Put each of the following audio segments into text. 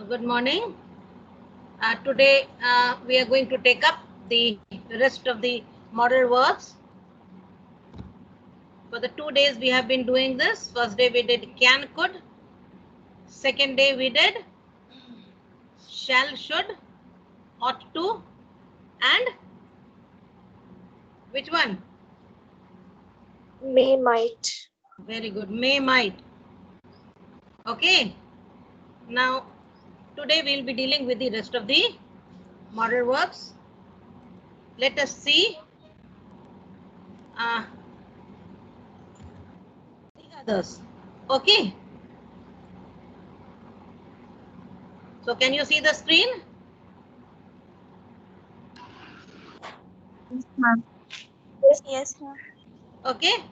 Good morning. Today we are going to take up the rest of the model verbs. For the 2 days we have been doing this. First day we did can, could. Second day we did shall, should, ought to, and which one? May, might. Very good. May, might. Okay. Now today we will be dealing with the rest of the model verbs. Let us see the others. Okay. So can you see the screen? Yes, ma'am. Yes, ma'am. Okay.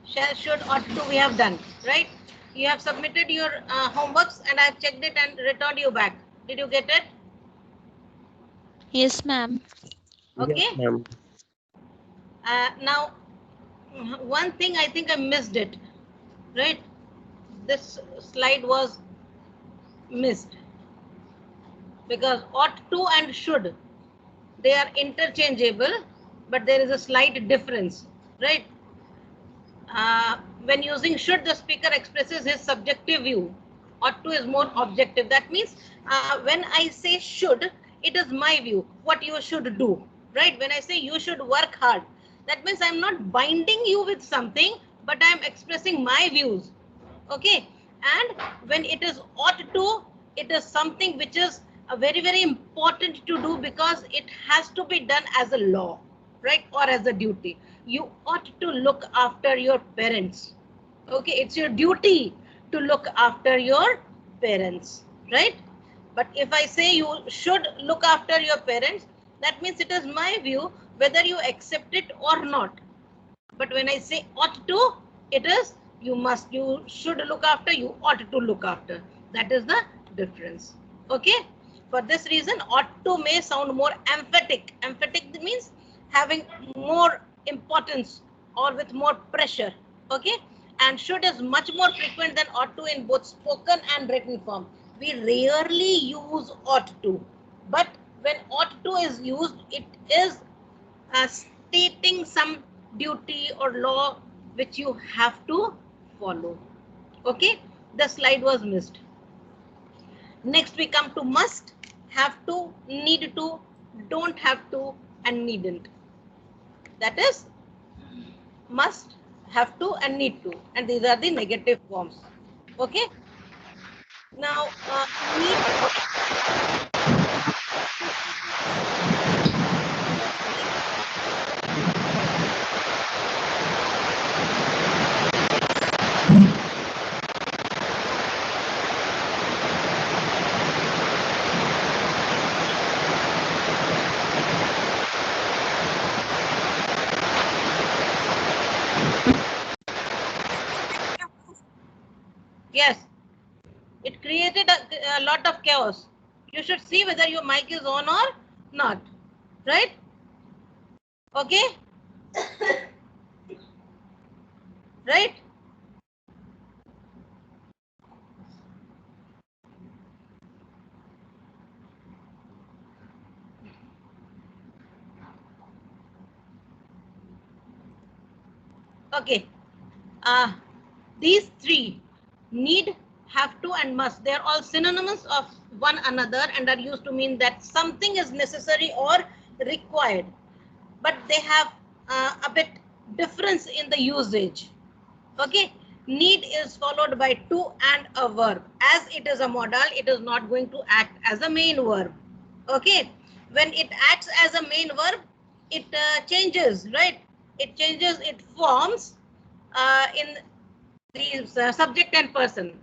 Shall, should, ought to we have done, right? You have submitted your homeworks and I have checked it and returned you back. Did you get it? Yes, ma'am. Okay. Yes, ma'am. Now, one thing I think I missed it, right? This slide was missed because ought to and should, they are interchangeable, but there is a slight difference, right? When using should, the speaker expresses his subjective view. Ought to is more objective. That means when I say should, it is my view, what you should do, right? When I say you should work hard, that means I'm not binding you with something, but I'm expressing my views. Okay. And when it is ought to, it is something which is very, very important to do because it has to be done as a law, right? Or as a duty. You ought to look after your parents. Okay, it's your duty to look after your parents, right? But if I say you should look after your parents, that means it is my view whether you accept it or not. But when I say ought to, it is you should look after, you ought to look after. That is the difference. Okay. For this reason, ought to may sound more emphatic. Emphatic means having more importance or with more pressure. Okay. And should is much more frequent than ought to in both spoken and written form. We rarely use ought to. But when ought to is used, it is stating some duty or law which you have to follow. Okay, the slide was missed. Next we come to must, have to, need to, don't have to, and needn't. That is must, have to, and need to, and these are the negative forms. Okay. Now need. Yes, it created a lot of chaos. You should see whether your mic is on or not, right? Okay. Right. Okay. These three, need, have to, and must, they are all synonyms of one another and are used to mean that something is necessary or required, but they have a bit difference in the usage. Okay. Need is followed by to and a verb. As it is a modal, it is not going to act as a main verb. Okay. When it acts as a main verb, it changes, right? It changes, it forms in the subject and person.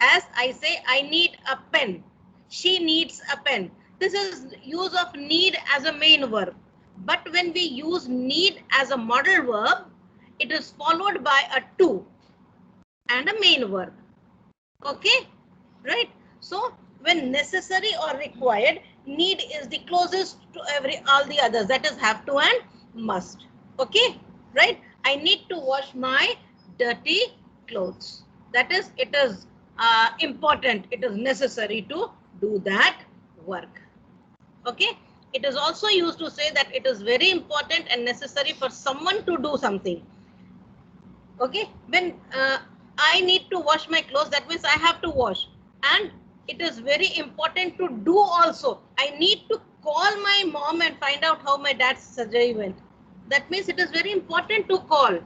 As I say, I need a pen. She needs a pen. This is use of need as a main verb. But when we use need as a modal verb, it is followed by a to and a main verb. Okay, right? So when necessary or required, need is the closest to all the others. That is have to and must. Okay, right? I need to wash my dirty clothes. That is, it is important, it is necessary to do that work. Okay, it is also used to say that it is very important and necessary for someone to do something. Okay, when I need to wash my clothes, that means I have to wash, and it is very important to do also. I need to call my mom and find out how my dad's surgery went. That means it is very important to call.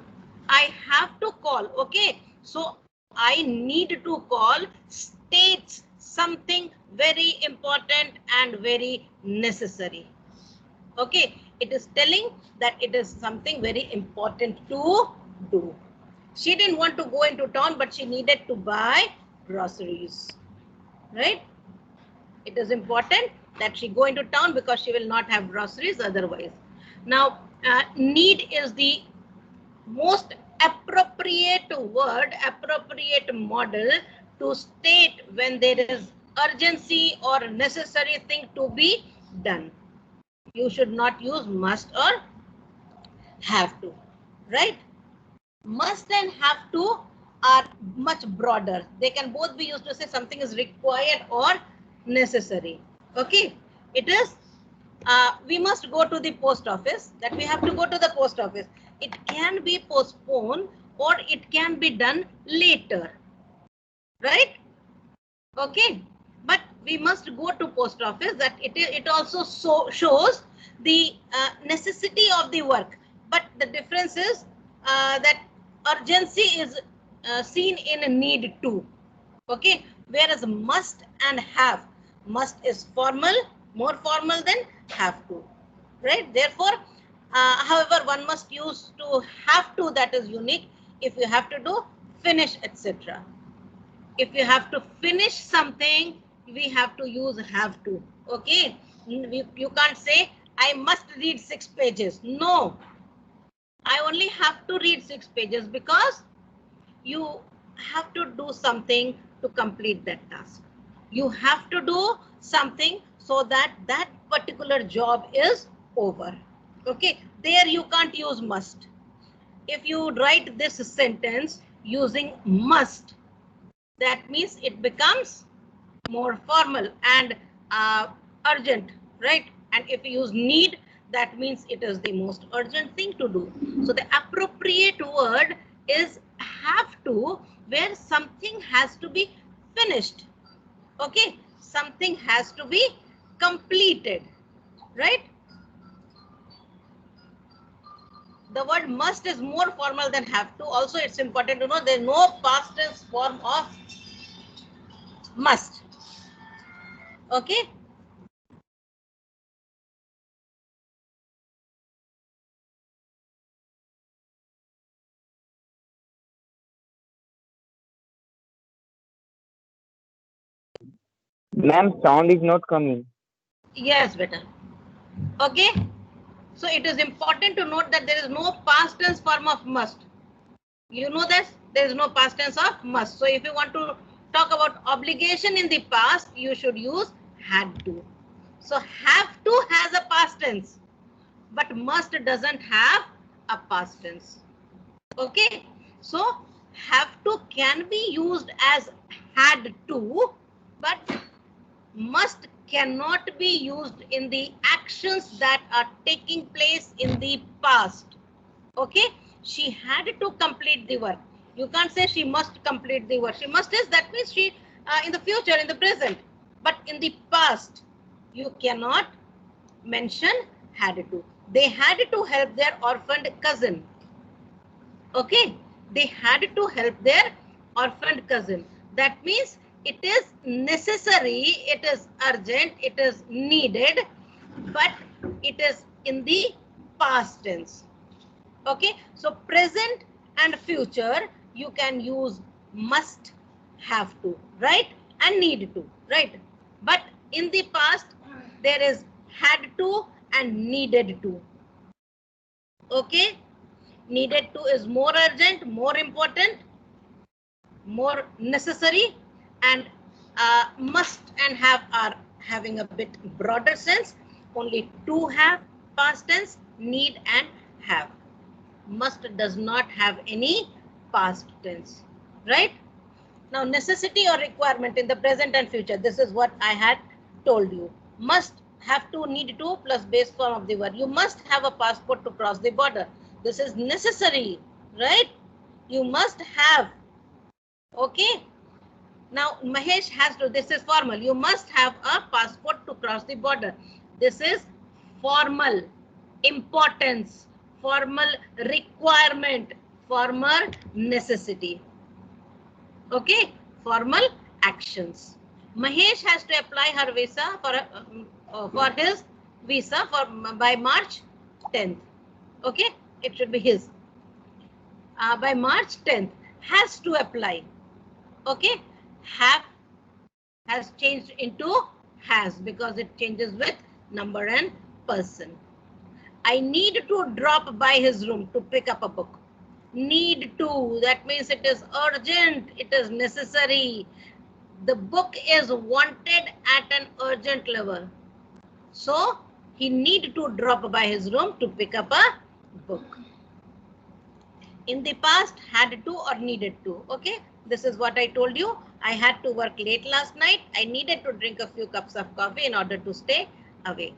I have to call. Okay, so I need to call states something very important and very necessary. Okay, it is telling that it is something very important to do. She didn't want to go into town, but she needed to buy groceries, right? It is important that she go into town because she will not have groceries otherwise. Now, need is the most appropriate word, appropriate model to state when there is urgency or necessary thing to be done. You should not use must or have to, right? Must and have to are much broader. They can both be used to say something is required or necessary. Okay, it is we must go to the post office, that we have to go to the post office. It can be postponed or it can be done later, right? Okay, but we must go to post office. That it also shows the necessity of the work, but the difference is that urgency is seen in a need to. Okay, whereas must and have, must is formal, more formal than have to, right? Therefore, however, one must use to have to, that is unique. If you have to do, finish, etc. If you have to finish something, we have to use have to. Okay, you can't say I must read 6 pages. No, I only have to read 6 pages because you have to do something to complete that task. You have to do something so that that particular job is over. Okay, there you can't use must. If you write this sentence using must, that means it becomes more formal and urgent, right? And if you use need, that means it is the most urgent thing to do. So the appropriate word is have to, where something has to be finished. Okay, something has to be completed, right? The word must is more formal than have to. Also, it's important to know there is no past tense form of must. Okay. Ma'am, sound is not coming. Yes, better. Okay. So it is important to note that there is no past tense form of must. You know that there is no past tense of must. So if you want to talk about obligation in the past, you should use had to. So have to has a past tense, but must doesn't have a past tense. Okay. So have to can be used as had to, but must cannot be used in the actions that are taking place in the past. Okay, she had to complete the work. You can't say she must complete the work. She must is, that means she in the future, in the present, but in the past you cannot mention had to. They had to help their orphaned cousin. Okay, they had to help their orphaned cousin. That means it is necessary, it is urgent, it is needed, but it is in the past tense. Okay, so present and future you can use must, have to, right, and need to, right? But in the past there is had to and needed to. Okay, needed to is more urgent, more important, more necessary, and must and have are having a bit broader sense. Only to have past tense, need and have. Must does not have any past tense, right? Now, necessity or requirement in the present and future. This is what I had told you. Must, have to, need to plus base form of the verb. You must have a passport to cross the border. This is necessary, right? You must have. Okay. Now, Mahesh has to, this is formal. You must have a passport to cross the border. This is formal. Importance, formal requirement, formal necessity. Okay, formal actions. Mahesh has to apply her visa for his visa for by March 10th. Okay, it should be his. By March 10th has to apply. Okay, have has changed into has because it changes with number and person. I need to drop by his room to pick up a book. Need to, that means it is urgent, it is necessary. The book is wanted at an urgent level. So he need to drop by his room to pick up a book. In the past, had to or needed to. Okay, this is what I told you. I had to work late last night. I needed to drink a few cups of coffee in order to stay awake.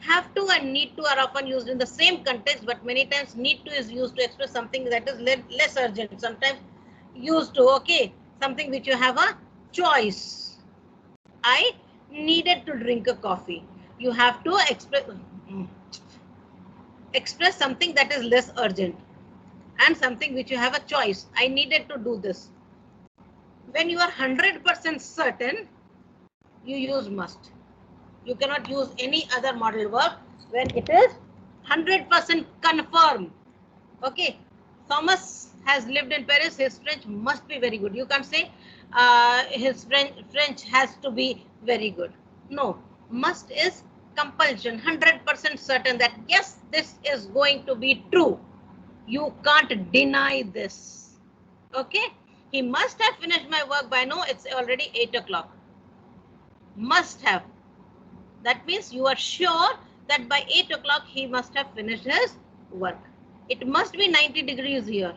Have to and need to are often used in the same context, but many times need to is used to express something that is less urgent. Sometimes used to, okay, something which you have a choice. I needed to drink a coffee. You have to express something that is less urgent and something which you have a choice. I needed to do this. When you are 100% certain, you use must. You cannot use any other modal verb when it is 100% confirmed. Okay, Thomas has lived in Paris. His French must be very good. You can't say his French has to be very good. No, must is compulsion, 100% certain that yes, this is going to be true. You can't deny this. Okay, he must have finished my work by now. It's already 8 o'clock. Must have. That means you are sure that by 8 o'clock he must have finished his work. It must be 90 degrees here.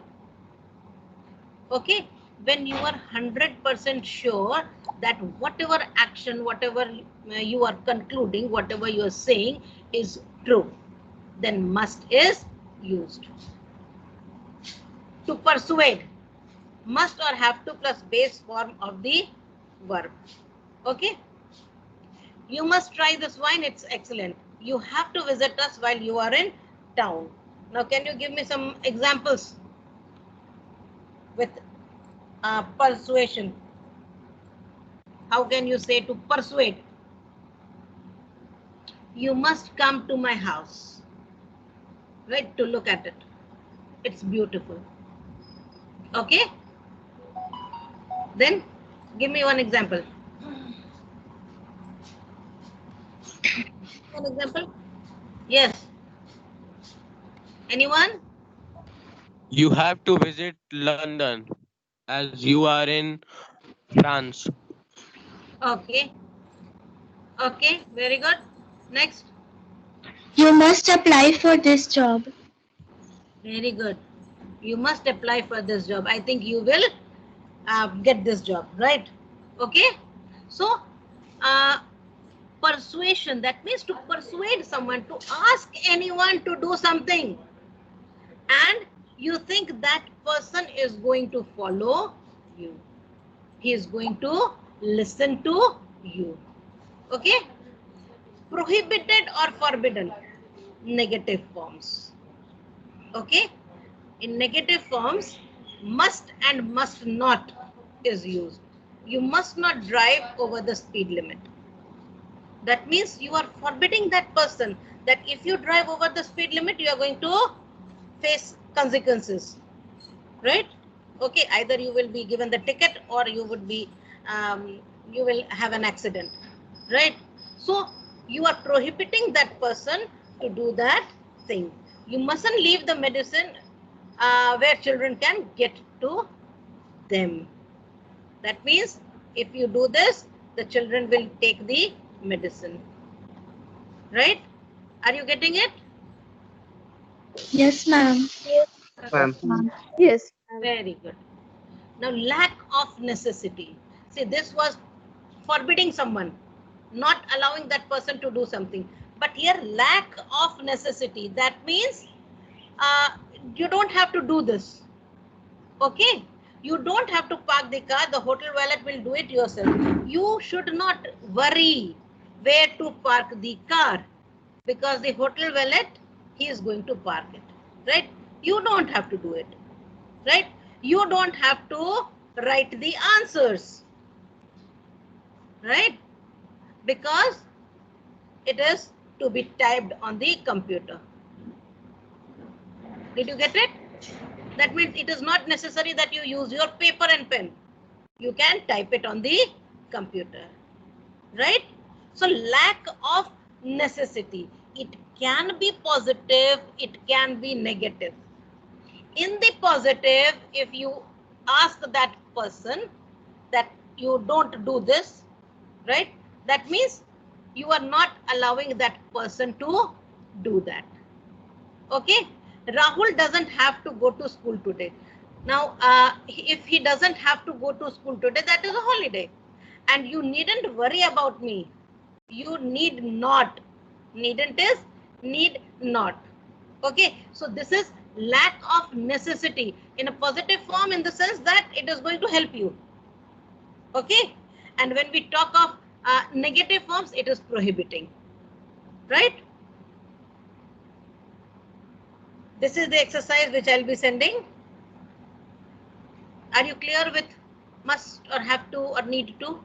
Okay, when you are 100% sure that whatever action, whatever you are concluding, whatever you are saying is true, then must is used. To persuade, must or have to plus base form of the verb. Okay, you must try this wine, it's excellent. You have to visit us while you are in town. Now, can you give me some examples with persuasion? How can you say to persuade? You must come to my house, right, to look at it. It's beautiful. Okay, then give me one example. One example? Yes. Anyone? You have to visit London as you are in France. Okay. Okay, very good. Next. You must apply for this job. Very good. You must apply for this job. I think you will get this job, right? Okay. So, persuasion, that means to persuade someone, to ask anyone to do something. And you think that person is going to follow you. He is going to listen to you. Okay. Prohibited or forbidden, negative forms. Okay, in negative forms, must and must not is used. You must not drive over the speed limit. That means you are forbidding that person that if you drive over the speed limit, you are going to face consequences, right? Okay, either you will be given the ticket or you would be you will have an accident, right? So you are prohibiting that person to do that thing. You mustn't leave the medicine where children can get to them. That means if you do this, the children will take the medicine, right? Are you getting it? Yes, ma'am. Ma'am. Yes. Very good. Now, lack of necessity. See, this was forbidding someone, not allowing that person to do something. But here, lack of necessity. That means you don't have to do this. Okay? You don't have to park the car. The hotel valet will do it yourself. You should not worry where to park the car, because the hotel valet, he is going to park it. Right? You don't have to do it. Right? You don't have to write the answers. Right? Because it is to be typed on the computer. Did you get it? That means it is not necessary that you use your paper and pen. You can type it on the computer. Right? So lack of necessity. It can be positive, it can be negative. In the positive, if you ask that person that you don't do this, right? That means you are not allowing that person to do that. Okay? Rahul doesn't have to go to school today. Now, if he doesn't have to go to school today, that is a holiday. And you needn't worry about me. You need not. Needn't is need not. Okay, so this is lack of necessity in a positive form, in the sense that it is going to help you. Okay, and when we talk of negative forms, it is prohibiting. Right? This is the exercise which I'll be sending. Are you clear with must or have to or need to?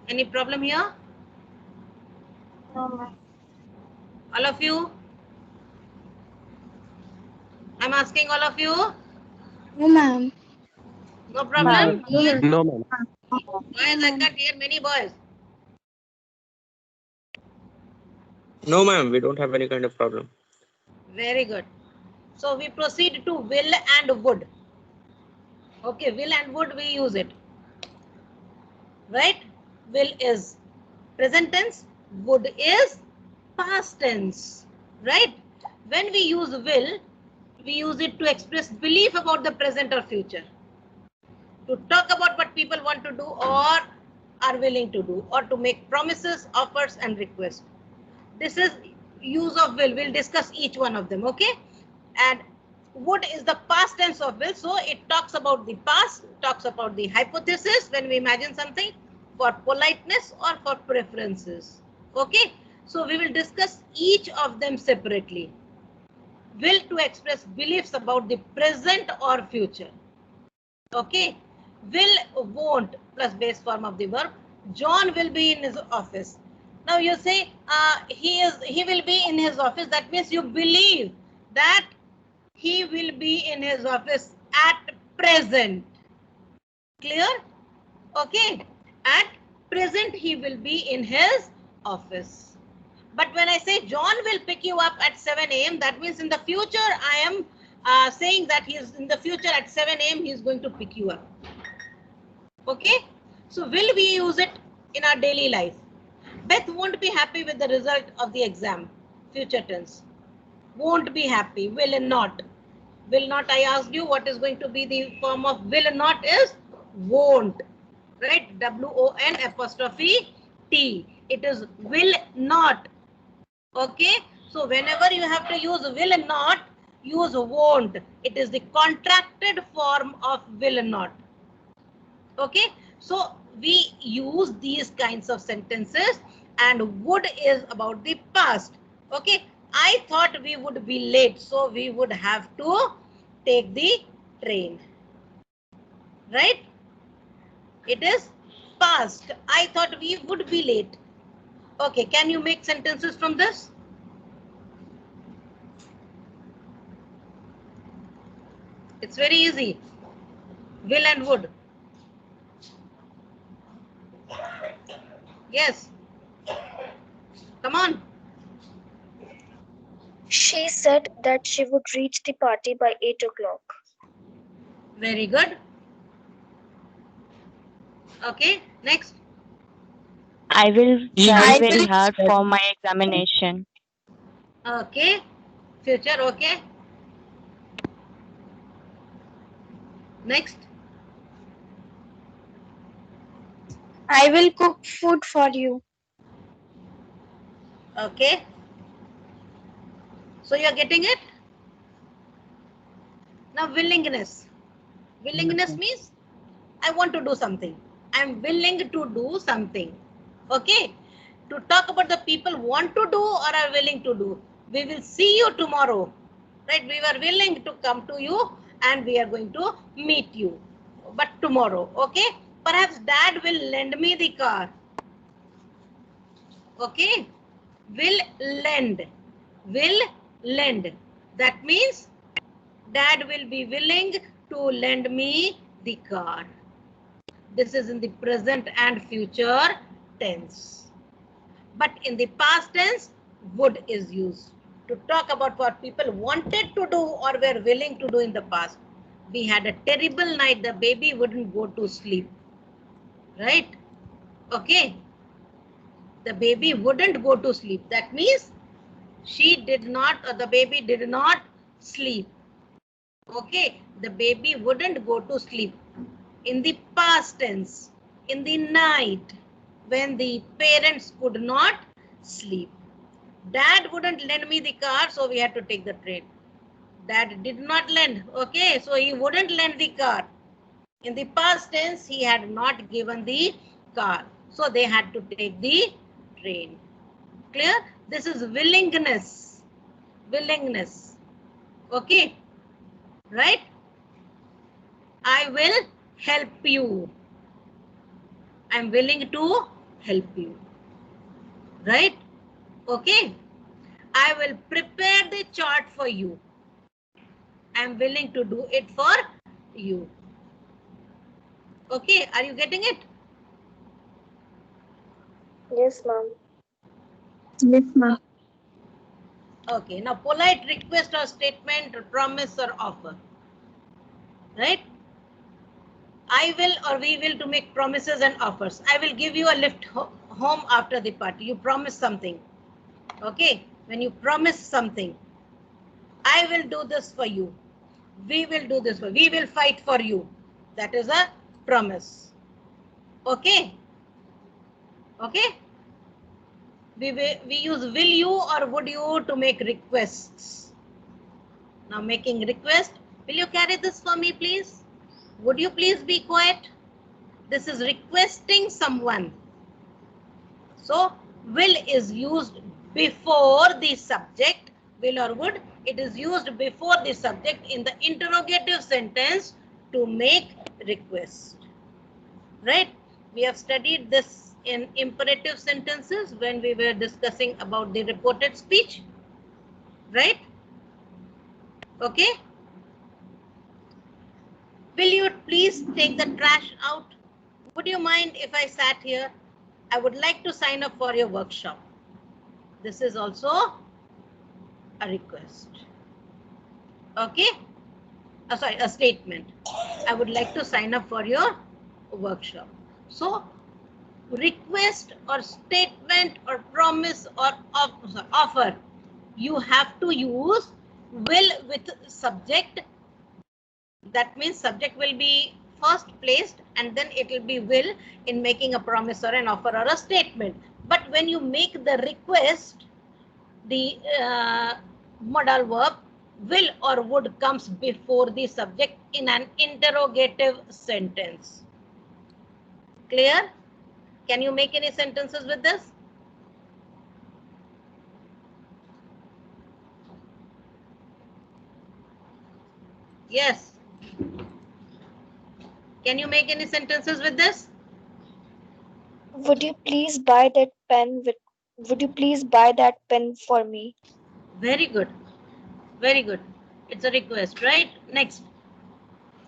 Any problem here? No, ma'am. All of you? I'm asking all of you. No, ma'am. No problem? Yes. No, ma'am. Boys, I can't hear many boys. No, ma'am, we don't have any kind of problem. Very good. So we proceed to will and would. Okay, will and would, we use it. Right? Will is present tense, would is past tense. Right? When we use will, we use it to express belief about the present or future. To talk about what people want to do or are willing to do, or to make promises, offers, and requests. This is use of will. We'll discuss each one of them, okay? And would is the past tense of will, so it talks about the past, talks about the hypothesis when we imagine something, for politeness or for preferences. Okay, so we will discuss each of them separately. Will to express beliefs about the present or future. Okay, will, won't plus base form of the verb. John will be in his office. Now you say he will be in his office. That means you believe that he will be in his office at present. Clear? Okay. At present he will be in his office. But when I say John will pick you up at 7 a.m., that means in the future I am saying that he is in the future at 7 a.m. he is going to pick you up. Okay. So will we use it in our daily life? Beth won't be happy with the result of the exam. Future tense. Won't be happy. Will not. Will not, I asked you what is going to be the form of will not is won't. Right? W-O-N apostrophe T. It is will not. Okay. So whenever you have to use will not, use won't. It is the contracted form of will not. Okay. So we use these kinds of sentences, and would is about the past. Okay. I thought we would be late, so we would have to take the train. Right? It is past. I thought we would be late. Okay, can you make sentences from this? It's very easy. Will and would. Yes. Come on. She said that she would reach the party by 8 o'clock. Very good. Okay, next. I will He try will very study. hard for my examination. Okay, future, okay. Next. I will cook food for you. Okay. So you're getting it? Now willingness. Willingness means I want to do something. I'm willing to do something. Okay. To talk about the people want to do or are willing to do. We will see you tomorrow. Right? We were willing to come to you and we are going to meet you. But tomorrow. Okay. Perhaps dad will lend me the car. Okay. Will lend. Will lend. That means dad will be willing to lend me the car. This is in the present and future tense. But in the past tense, would is used to talk about what people wanted to do or were willing to do in the past. We had a terrible night. The baby wouldn't go to sleep. Right? Okay. The baby wouldn't go to sleep. That means she did not, or the baby did not sleep. Okay. The baby wouldn't go to sleep. In the past tense, in the night, when the parents could not sleep. Dad wouldn't lend me the car, so we had to take the train. Dad did not lend, okay, so he wouldn't lend the car. In the past tense, he had not given the car, so they had to take the train. Clear? This is willingness. Willingness. Okay, right? I will help you. I'm willing to help you. Right? Okay. I will prepare the chart for you. I'm willing to do it for you. Okay. Are you getting it? Yes, ma'am. Yes, ma'am. Okay. Now, polite request or statement, or promise or offer. Right? I will or we will to make promises and offers. I will give you a lift home after the party. You promise something. Okay. When you promise something, I will do this for you. We will do this for you. We will fight for you. That is a promise. Okay. Okay. We use will you or would you to make requests. Now making request. Will you carry this for me, please? Would you please be quiet? This is requesting someone. So will is used before the subject. Will or would. It is used before the subject in the interrogative sentence to make request. Right? We have studied this in imperative sentences when we were discussing about the reported speech. Right? Okay. Will you please take the trash out? Would you mind if I sat here? I would like to sign up for your workshop. This is also a request. Okay. Sorry, a statement. I would like to sign up for your workshop. So, request or statement or promise or offer, you have to use will with subject. That means subject will be first placed and then it will be will in making a promise or an offer or a statement. But when you make the request, the modal verb will or would comes before the subject in an interrogative sentence. Clear? Can you make any sentences with this? Yes. Can you make any sentences with this? Would you please buy that pen with would you please buy that pen for me? Very good. Very good. It's a request, right? Next.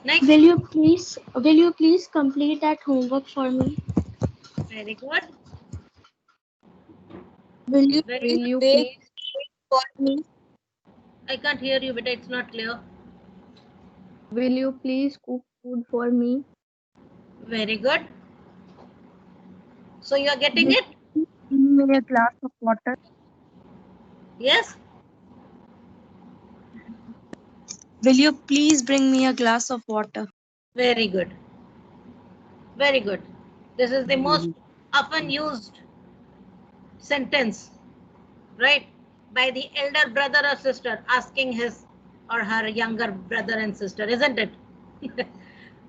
Next. Will you please complete that homework for me? Very good. Will you Very good. please for me? I can't hear you, but it's not clear. Will you please cook food for me? Very good. So you are getting it? Bring me a glass of water. Yes? Will you please bring me a glass of water? Very good. Very good. This is the most often used sentence, right? By the elder brother or sister asking his or her younger brother and sister, isn't it?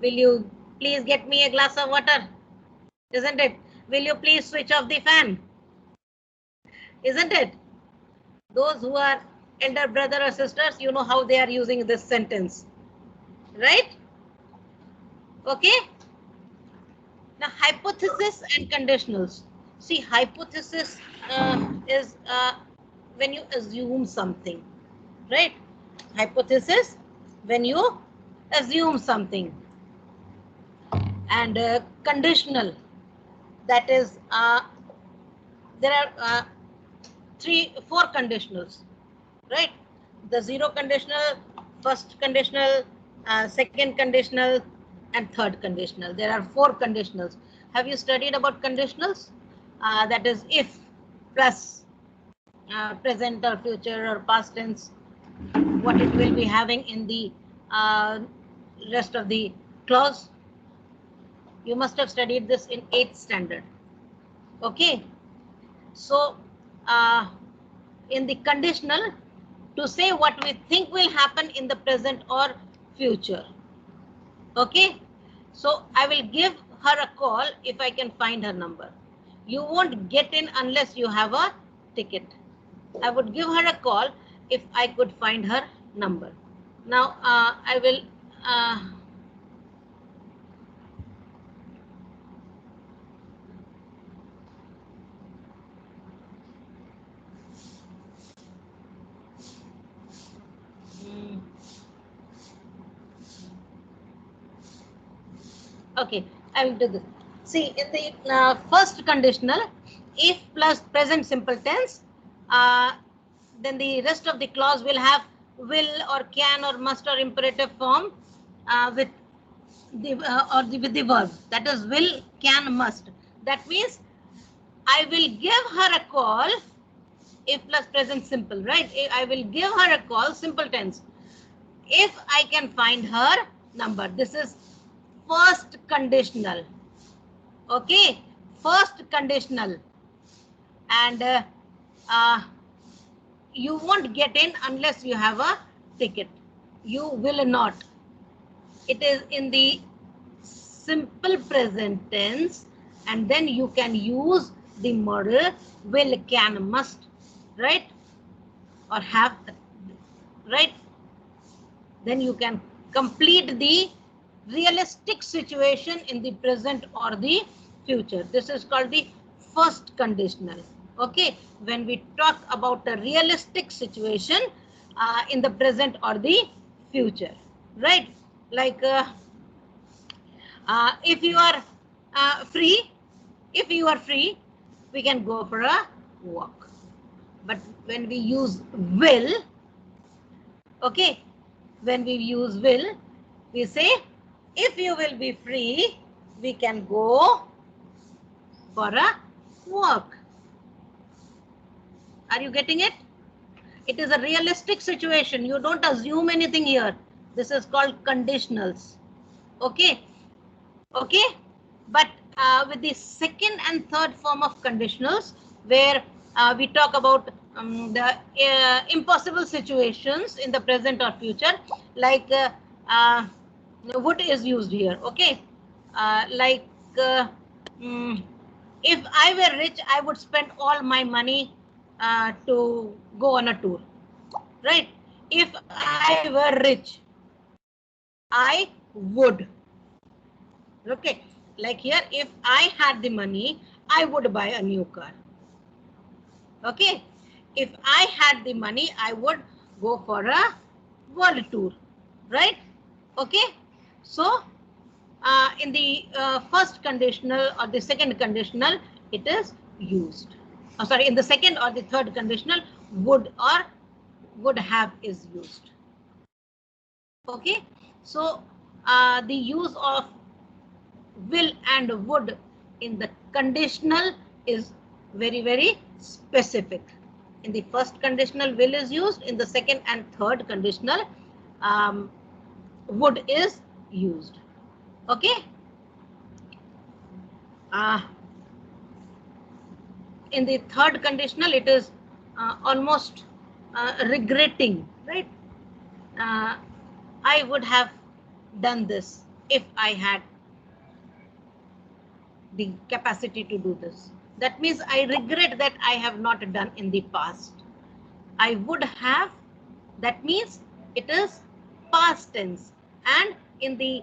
Will you please get me a glass of water? Isn't it? Will you please switch off the fan? Isn't it? Those who are elder brother or sisters, you know how they are using this sentence, right? Okay. Now, hypothesis and conditionals. See, hypothesis is when you assume something, right? Hypothesis when you assume something, and conditional, that is there are 4 conditionals, right? The zero conditional, first conditional, second conditional, and third conditional. There are 4 conditionals. Have you studied about conditionals? That is if plus present or future or past tense, what it will be having in the rest of the clause. You must have studied this in 8th standard. Okay. So in the conditional, to say what we think will happen in the present or future. Okay. So I will give her a call if I can find her number. You won't get in unless you have a ticket. I would give her a call if I could find her number. Now I will okay, I will do this. See, in the first conditional, if plus present simple tense, then the rest of the clause will have will or can or must or imperative form with the verb. That is will, can, must. That means I will give her a call if plus present simple, right? I will give her a call, simple tense, if I can find her number. This is first conditional. Okay, first conditional, and you won't get in unless you have a ticket. You will not. It is in the simple present tense, and then you can use the model will, can, must, right? Or have, right? Then you can complete the realistic situation in the present or the future. This is called the first conditional. Okay, when we talk about a realistic situation in the present or the future, right? Like if you are free, we can go for a walk. But when we use will, okay, when we use will, we say if you will be free, we can go for a walk. Are you getting it? It is a realistic situation. You don't assume anything here. This is called conditionals. Okay. Okay. But with the second and third form of conditionals, where we talk about the impossible situations in the present or future, like would is used here. Okay. Like if I were rich, I would spend all my money to go on a tour, right? If I were rich, I would. Okay, like here, if I had the money, I would buy a new car. Okay, if I had the money, I would go for a world tour, right? Okay, so in the first conditional or the second conditional, it is used. Oh, sorry, in the second or the third conditional, would or would have is used. Okay, so the use of will and would in the conditional is very, very specific. In the first conditional, will is used. In the second and third conditional, would is used. Okay. In the third conditional, it is almost regretting, right? I would have done this if I had the capacity to do this. That means I regret that I have not done in the past. I would have, that means it is past tense. And in the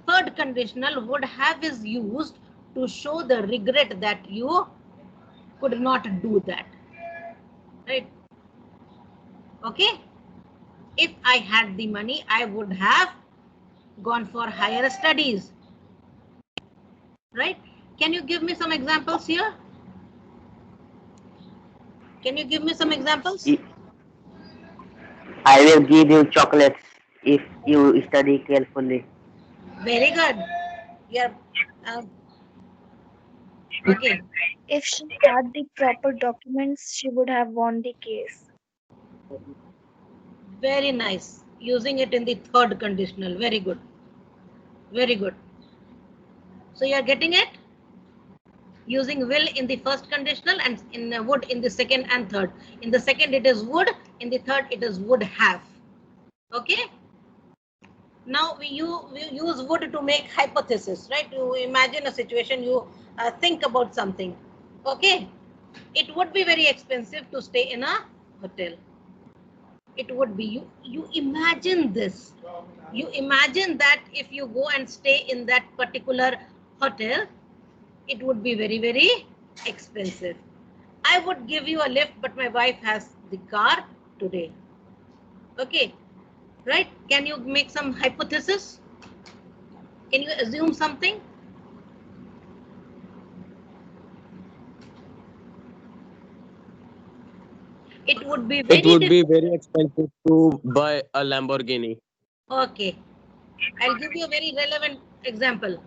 third conditional, would have is used to show the regret that you could not do that. Right? Okay? If I had the money, I would have gone for higher studies. Right? Can you give me some examples here? Can you give me some examples? I will give you chocolates if you study carefully. Very good. Yeah. Okay. If she had the proper documents, she would have won the case. Very nice. Using it in the third conditional. Very good. Very good. So you are getting it? Using will in the first conditional and in would in the second and third. In the second it is would, in the third it is would have. Okay? Now we use would to make hypothesis, right? You imagine a situation, you think about something. Okay? It would be very expensive to stay in a hotel. It would be, you imagine this. You imagine that if you go and stay in that particular hotel, it would be very, very expensive. I would give you a lift, but my wife has the car today. Okay, right? Can you make some hypothesis? Can you assume something? It would be very It would be very expensive to buy a Lamborghini. Okay, I'll give you a very relevant example.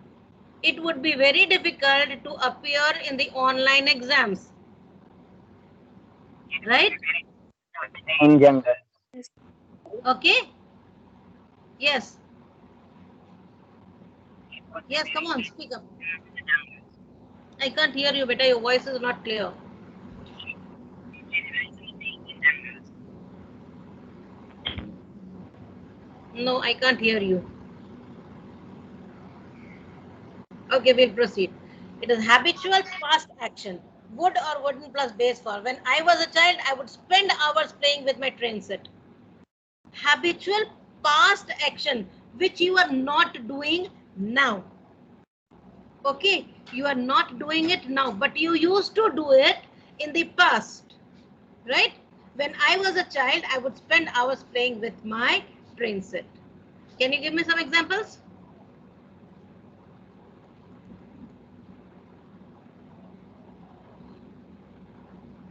It would be very difficult to appear in the online exams. Right? In jungle. Okay. Yes. Yes, come on, speak up. I can't hear you, beta. Your voice is not clear. No, I can't hear you. Okay, we'll proceed. It is habitual past action. Would or wouldn't plus base for. When I was a child, I would spend hours playing with my train set. Habitual past action, which you are not doing now. Okay, you are not doing it now, but you used to do it in the past, right? When I was a child, I would spend hours playing with my train set. Can you give me some examples?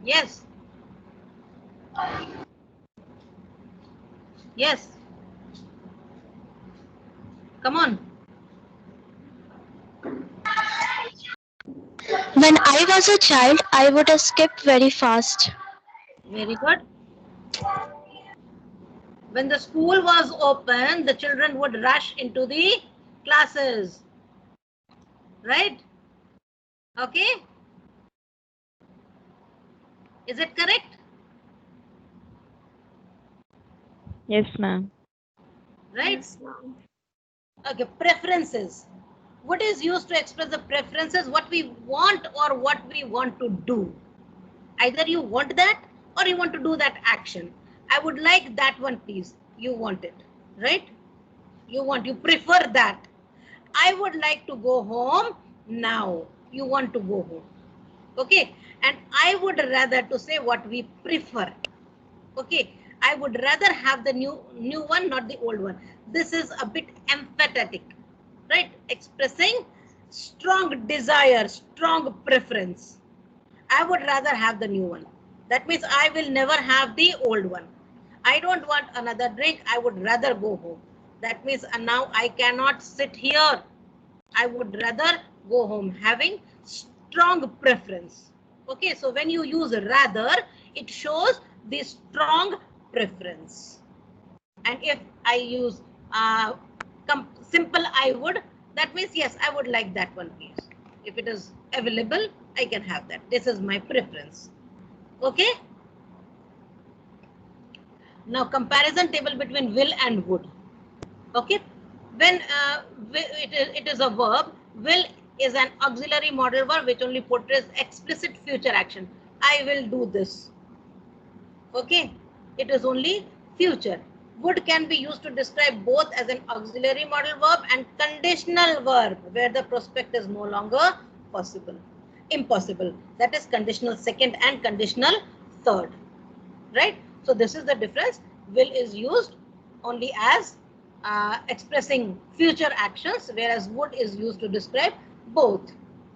Yes. Yes. Come on. When I was a child, I would skip very fast. Very good. When the school was open, the children would rush into the classes. Right? Okay. Is it correct? Yes, ma'am. Right? Yes, ma'am. Okay, preferences. What is used to express the preferences, what we want or what we want to do. Either you want that or you want to do that action. I would like that one, please. You want it, right? You prefer that. I would like to go home now. You want to go home. Okay, and I would rather to say what we prefer. Okay, I would rather have the new one, not the old one. This is a bit emphatic, right? Expressing strong desire, strong preference. I would rather have the new one. That means I will never have the old one. I don't want another drink. I would rather go home. That means now I cannot sit here. I would rather go home, having strong preference. Okay, so when you use rather, it shows the strong preference. And if I use simple I would, That means, yes, I would like that one, please. If it is available, I can have that. This is my preference. Okay. Now, comparison table between will and would. Okay. When it is a verb, will is an auxiliary modal verb which only portrays explicit future action. I will do this. Okay. It is only future. Would can be used to describe both as an auxiliary modal verb and conditional verb where the prospect is no longer possible, impossible. That is conditional second and conditional third. Right? So this is the difference. Will is used only as expressing future actions, whereas would is used to describe both.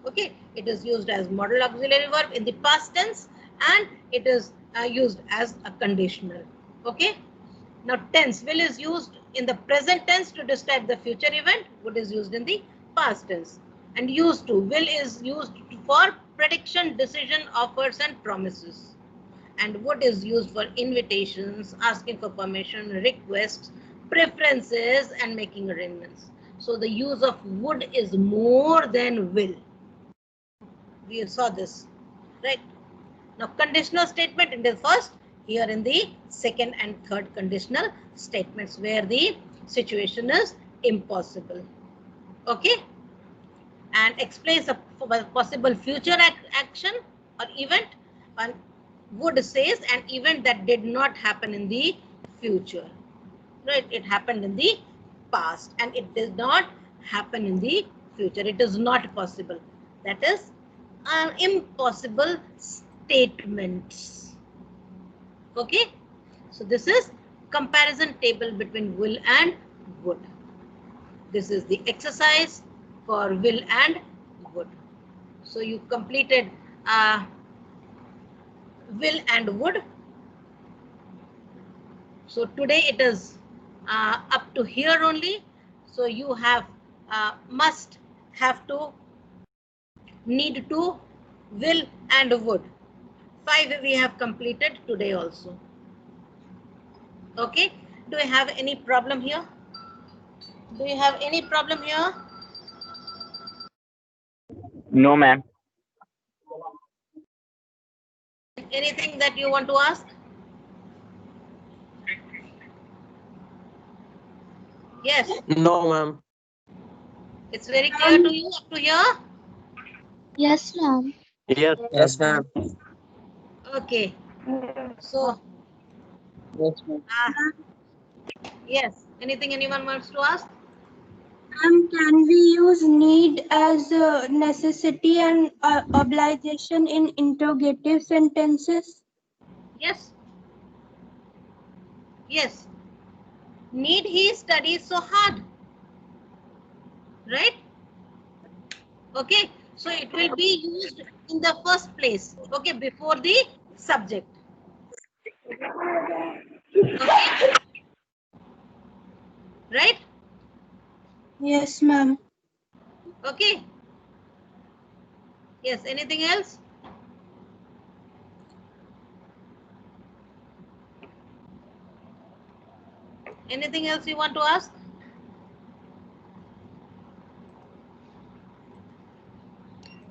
Okay, it is used as modal auxiliary verb in the past tense, and it is used as a conditional. Okay. Now tense, will is used in the present tense to describe the future event. Would is used in the past tense. And used to, will is used for prediction, decision, offers, and promises. And would is used for invitations, asking for permission, requests, preferences, and making arrangements. So the use of would is more than will. We saw this, right? Now conditional statement in the first, here in the second and third conditional statements where the situation is impossible. Okay? And explains a possible future action or event, and would says an event that did not happen in the future. Right? It happened in the past and it did not happen in the future. It is not possible. That is an impossible statements. Okay. So this is comparison table between will and would. This is the exercise for will and would. So you completed will and would. So today it is up to here only. So you have must, have to, need to, will and would. 5 we have completed today also. Okay. Do you have any problem here? Do you have any problem here? No, ma'am. Anything that you want to ask? Yes. No, ma'am. It's very clear to you up to here? Yes, ma'am. Yes. Yes, ma'am. Okay. So, yes. Anything anyone wants to ask? Can we use need as a necessity and obligation in interrogative sentences? Yes. Yes. Need he study so hard? Right? Okay. So it will be used in the first place. Okay. Before the subject. Okay. Right? Yes, ma'am. Okay. Yes. Anything else? Anything else you want to ask?